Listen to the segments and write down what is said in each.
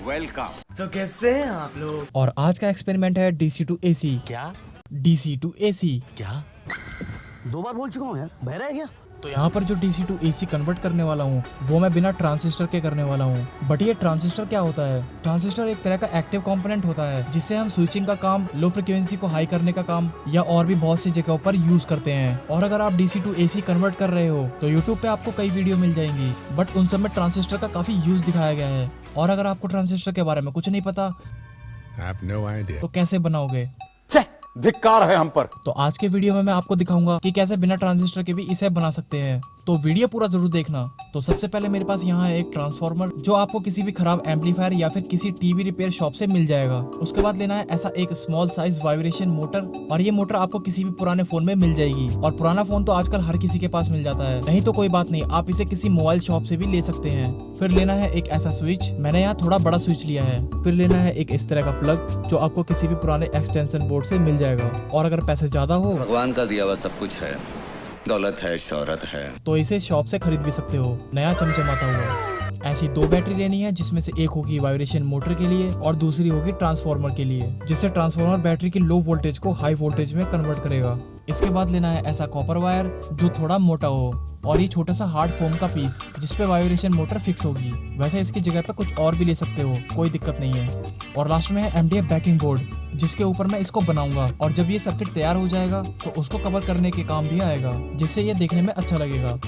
Welcome. तो कैसे हैं आप लोग? और आज का एक्सपेरिमेंट है डीसी टू एसी। क्या डीसी टू एसी। क्या 2 बार बोल चुका हूँ यार, बहरा है क्या? तो यहाँ पर जो डीसी टू एसी कन्वर्ट करने वाला हूँ वो मैं बिना ट्रांजिस्टर के करने वाला हूँ। बट ये ट्रांजिस्टर क्या होता है? ट्रांजिस्टर एक तरह का एक्टिव कंपोनेंट होता है जिससे हम स्विचिंग का काम, लो फ्रिक्वेंसी को हाई करने का काम या और भी बहुत सी जगहों पर यूज करते हैं। और अगर आप डीसी टू एसी कन्वर्ट कर रहे हो तो यूट्यूब पे आपको कई वीडियो मिल जाएंगी, बट उन सब में ट्रांजिस्टर का काफी यूज दिखाया गया है। और अगर आपको ट्रांजिस्टर के बारे में कुछ नहीं पता तो कैसे बनाओगे? धिक्कार है हम पर। तो आज के वीडियो में मैं आपको दिखाऊंगा कि कैसे बिना ट्रांजिस्टर के भी इसे बना सकते हैं। तो वीडियो पूरा जरूर देखना। तो सबसे पहले मेरे पास यहाँ है एक ट्रांसफार्मर जो आपको किसी भी खराब एम्पलीफायर या फिर किसी टीवी रिपेयर शॉप से मिल जाएगा। उसके बाद लेना है ऐसा एक स्मॉल साइज वाइब्रेशन मोटर, और ये मोटर आपको किसी भी पुराने फोन में मिल जाएगी। और पुराना फोन तो आजकल हर किसी के पास मिल जाता है, नहीं तो कोई बात नहीं, आप इसे किसी मोबाइल शॉप से भी ले सकते हैं। फिर लेना है एक ऐसा स्विच, मैंने यहाँ थोड़ा बड़ा स्विच लिया है। फिर लेना है एक इस तरह का प्लग जो आपको किसी भी पुराने एक्सटेंशन बोर्ड से मिल जाएगा। और अगर पैसे ज्यादा हो, भगवान का दिया हुआ सब कुछ है, दौलत है, शोहरत है, तो इसे शॉप से खरीद भी सकते हो, नया चमचमाता हुआ। ऐसी 2 बैटरी लेनी है जिसमें से एक होगी वाइब्रेशन मोटर के लिए और दूसरी होगी ट्रांसफार्मर के लिए, जिससे ट्रांसफार्मर बैटरी की लो वोल्टेज को हाई वोल्टेज में कन्वर्ट करेगा। इसके बाद लेना है ऐसा कॉपर वायर जो थोड़ा मोटा हो, और ये छोटा सा हार्ड फोम का पीस जिसपे वाइब्रेशन मोटर फिक्स होगी। वैसे इसकी जगह पे कुछ और भी ले सकते हो, कोई दिक्कत नहीं है। और लास्ट में है एमडीएफ बैकिंग बोर्ड जिसके ऊपर मैं इसको बनाऊंगा, और जब ये सर्किट तैयार हो जाएगा तो उसको कवर करने के काम भी आएगा, जिससे ये देखने में अच्छा लगेगा।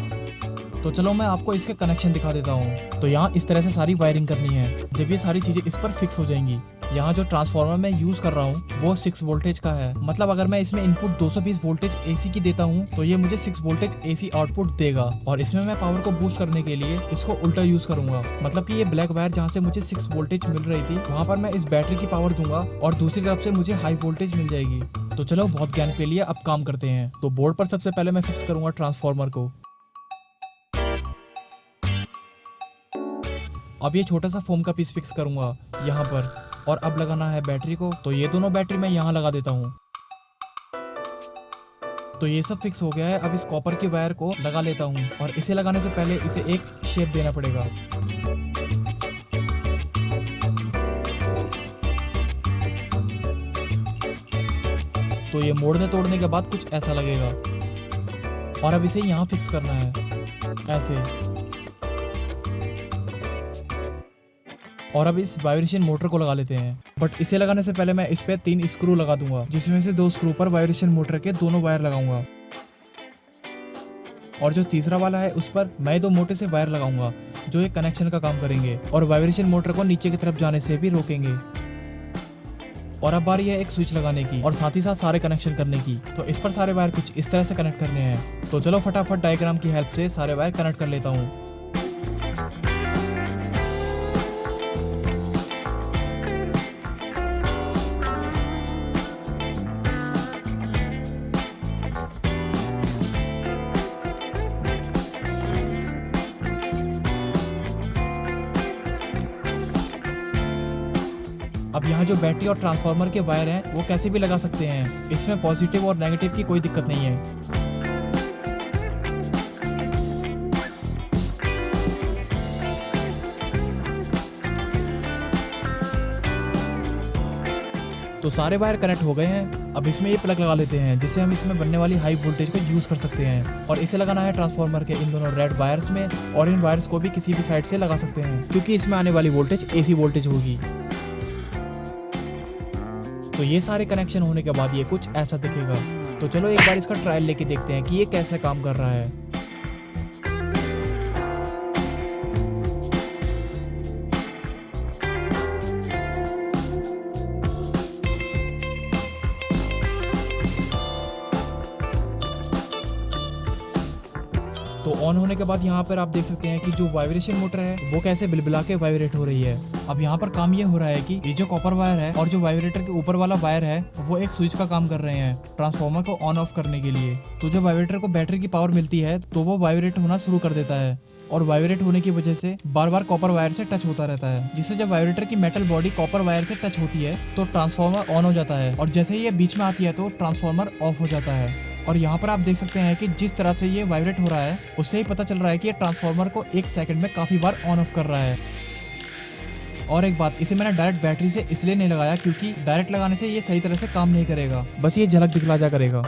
तो चलो मैं आपको इसके कनेक्शन दिखा देता हूँ। तो यहाँ इस तरह से सारी वायरिंग करनी है। जब ये सारी चीजें इस पर फिक्स हो जाएंगी, यहाँ जो ट्रांसफार्मर मैं यूज कर रहा हूँ वो 6 वोल्टेज का है। मतलब अगर मैं इसमें इनपुट 220 वोल्टेज एसी की देता हूँ तो ये मुझे 6 वोल्टेज एसी आउटपुट देगा। और इसमें मैं पावर को बूस्ट करने के लिए इसको उल्टा यूज करूंगा। मतलब कि ये ब्लैक वायर जहाँ से मुझे 6 वोल्टेज मिल रही थी वहाँ पर मैं इस बैटरी की पावर दूंगा और दूसरी तरफ से मुझे हाई वोल्टेज मिल जाएगी। तो चलो बहुत ज्ञान के लिए अब काम करते हैं। तो बोर्ड पर सबसे पहले मैं फिक्स करूंगा ट्रांसफार्मर को। अब ये छोटा सा फोम का पीस फिक्स करूंगा यहाँ पर, और अब लगाना है बैटरी को। तो ये दोनों बैटरी मैं यहाँ लगा देता हूँ। तो ये सब फिक्स हो गया है। अब इस कॉपर की वायर को लगा लेता हूँ, और इसे लगाने से पहले इसे एक शेप देना पड़ेगा। तो ये मोड़ने तोड़ने के बाद कुछ ऐसा लगेगा, और अब इसे यहाँ फिक्स करना है ऐसे। और अब इस वाइब्रेशन मोटर को लगा लेते हैं। बट इसे लगाने से पहले मैं इस पे 3 स्क्रू लगा दूंगा, जिसमें से 2 स्क्रू पर वाइब्रेशन मोटर के दोनों वायर लगाऊंगा, और जो तीसरा वाला है उस पर मैं 2 मोटे से वायर लगाऊंगा जो एक कनेक्शन का काम करेंगे और वाइब्रेशन मोटर को नीचे की तरफ जाने से भी रोकेंगे। और अब बारी है एक स्विच लगाने की और साथ ही साथ सारे कनेक्शन करने की। तो इस पर सारे वायर कुछ इस तरह से कनेक्ट करने हैं। तो चलो फटाफट डायग्राम की हेल्प से सारे वायर कनेक्ट कर लेता हूँ। अब यहाँ जो बैटरी और ट्रांसफार्मर के वायर हैं वो कैसे भी लगा सकते हैं, इसमें पॉजिटिव और नेगेटिव की कोई दिक्कत नहीं है। तो सारे वायर कनेक्ट हो गए हैं। अब इसमें ये प्लग लगा लेते हैं जिससे हम इसमें बनने वाली हाई वोल्टेज को यूज कर सकते हैं। और इसे लगाना है ट्रांसफार्मर के इन दोनों रेड वायर्स में, और इन वायर्स को भी किसी भी साइड से लगा सकते हैं क्योंकि इसमें आने वाली वोल्टेज एसी वोल्टेज होगी। तो ये सारे कनेक्शन होने के बाद ये कुछ ऐसा दिखेगा। तो चलो एक बार इसका ट्रायल लेके देखते हैं कि ये कैसे काम कर रहा है। तो ऑन होने के बाद यहाँ पर आप देख सकते हैं कि जो वाइब्रेशन मोटर है वो कैसे बिलबिला के वाइब्रेट हो रही है। अब यहाँ पर काम ये हो रहा है कि ये जो कॉपर वायर है और जो वाइब्रेटर के ऊपर वाला वायर है वो एक स्विच का काम कर रहे हैं ट्रांसफार्मर को ऑन ऑफ करने के लिए। तो जब वाइब्रेटर को बैटरी की पावर मिलती है तो वो वाइब्रेट होना शुरू कर देता है, और वाइब्रेट होने की वजह से बार बार कॉपर वायर से टच होता रहता है, जिससे जब वाइब्रेटर की मेटल बॉडी कॉपर वायर से टच होती है तो ट्रांसफार्मर ऑन हो जाता है, और जैसे ही ये बीच में आती है तो ट्रांसफार्मर ऑफ हो जाता है। और यहाँ पर आप देख सकते हैं कि जिस तरह से ये वाइब्रेट हो रहा है उससे ही पता चल रहा है कि ये ट्रांसफार्मर को 1 सेकंड में काफी बार ऑन ऑफ कर रहा है। और एक बात, इसे मैंने डायरेक्ट बैटरी से इसलिए नहीं लगाया क्योंकि डायरेक्ट लगाने से ये सही तरह से काम नहीं करेगा, बस ये झलक दिखला जा करेगा।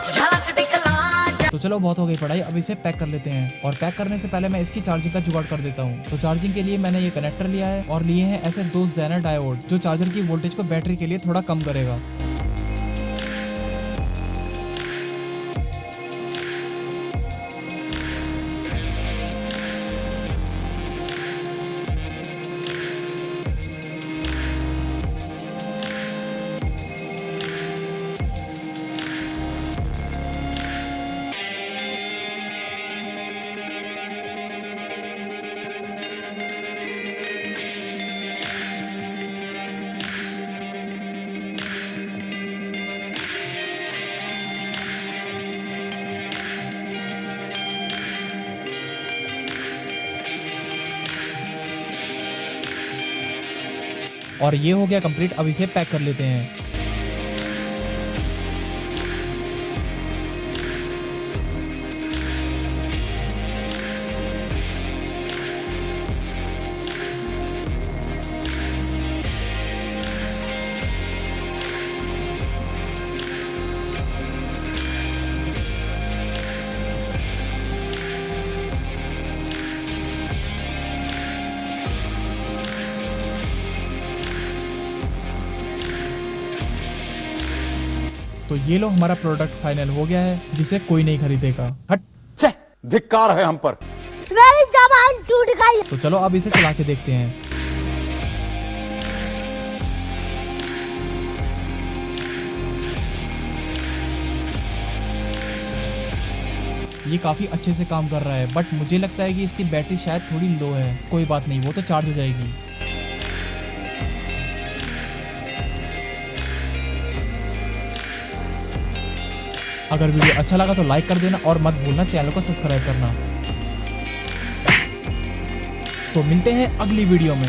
तो चलो बहुत हो गई पढ़ाई, अब इसे पैक कर लेते हैं। और पैक करने से पहले मैं इसकी चार्जिंग का जुगाड़ कर देता हूँ। तो चार्जिंग के लिए मैंने ये कनेक्टर लिया है और लिए हैं ऐसे 2 जेनर डायोड जो चार्जर की वोल्टेज को बैटरी के लिए थोड़ा कम करेगा। और ये हो गया कंप्लीट, अब इसे पैक कर लेते हैं। तो ये लो हमारा प्रोडक्ट फाइनल हो गया है, जिसे कोई नहीं खरीदेगा। हट, धिक्कार है हम पर। मेरी जबान टूट गई। तो चलो अब इसे चला के देखते हैं। ये काफी अच्छे से काम कर रहा है, बट मुझे लगता है कि इसकी बैटरी शायद थोड़ी लो है। कोई बात नहीं, वो तो चार्ज हो जाएगी। अगर वीडियो अच्छा लगा तो लाइक कर देना और मत भूलना चैनल को सब्सक्राइब करना। तो मिलते हैं अगली वीडियो में।